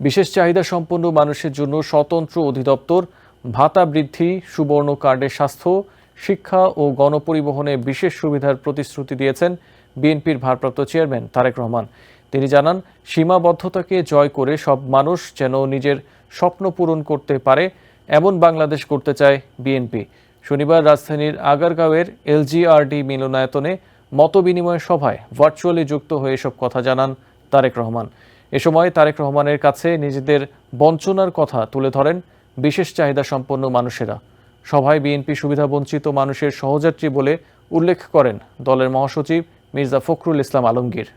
বিশেষ চাহিদা সম্পন্ন মানুষের জন্য স্বতন্ত্র অধিদপ্তর, ভাতা বৃদ্ধি, সুবর্ণ কার্ডে স্বাস্থ্য, শিক্ষা ও গণপরিবহনে বিশেষ সুবিধার প্রতিশ্রুতি দিয়েছেন বিএনপির ভারপ্রাপ্ত চেয়ারম্যান তারেক রহমান। তিনি জানান, সীমাবদ্ধতাকে জয় করে সব মানুষ যেন নিজের স্বপ্ন পূরণ করতে পারে এমন বাংলাদেশ করতে চায় বিএনপি। শনিবার রাজধানীর আগারগাঁওয়ের এলজিআরডি মিলনায়তনে মতবিনিময় সভায় ভার্চুয়ালি যুক্ত হয়ে এসব কথা জানান তারেক রহমান। এ সময় তারেক রহমানের কাছে নিজেদের বঞ্চনার কথা তুলে ধরেন বিশেষ চাহিদা সম্পন্ন মানুষেরা। সভায় বিএনপি সুবিধাবঞ্চিত মানুষের সহযাত্রী বলে উল্লেখ করেন দলের মহাসচিব মির্জা ফখরুল ইসলাম আলমগীর।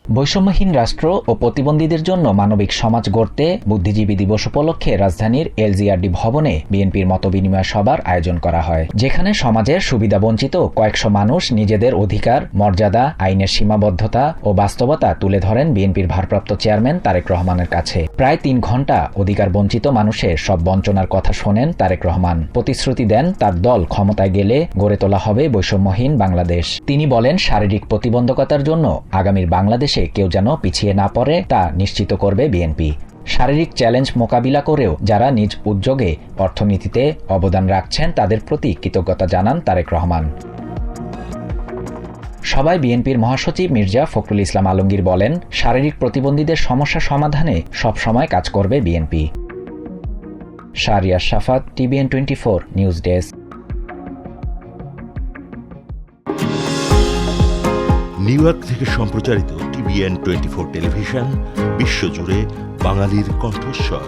বৈষম্যহীন রাষ্ট্র ও প্রতিবন্ধীদের জন্য মানবিক সমাজ গড়তে বুদ্ধিজীবী দিবস উপলক্ষে রাজধানীর এলজিআরডি ভবনে বিএনপির মতবিনিময় সভার আয়োজন করা হয়, যেখানে সমাজের সুবিধাবঞ্চিত কয়েকশো মানুষ নিজেদের অধিকার, মর্যাদা, আইনের সীমাবদ্ধতা ও বাস্তবতা তুলে ধরেন বিএনপির ভারপ্রাপ্ত চেয়ারম্যান তারেক রহমানের কাছে। প্রায় ৩ ঘণ্টা অধিকার বঞ্চিত মানুষের সব বঞ্চনার কথা শোনেন তারেক রহমান। প্রতিশ্রুতি দেন তার দল ক্ষমতায় গেলে গড়ে তোলা হবে বৈষম্যহীন বাংলাদেশ। তিনি বলেন, শারীরিক প্রতিবন্ধকতার জন্য আগামীর বাংলাদেশে কেউ যেন পিছিয়ে না পড়ে তা নিশ্চিত করবে বিএনপি। শারীরিক চ্যালেঞ্জ মোকাবিলা করেও যারা নিজ উদ্যোগে অর্থনীতিতে অবদান রাখছেন তাদের প্রতি কৃতজ্ঞতা জানান তারেক রহমান। সভায় বিএনপির মহাসচিব মির্জা ফখরুল ইসলাম আলমগীর বলেন, শারীরিক প্রতিবন্ধীদের সমস্যা সমাধানে সবসময় কাজ করবে বিএনপি। শাহরিয়ার শাফাত, TVN 24 news desk. New York থেকে সম্প্রচারিত TVN 24 টেলিভিশন বিশ্বজুড়ে বাঙালির কণ্ঠস্বর।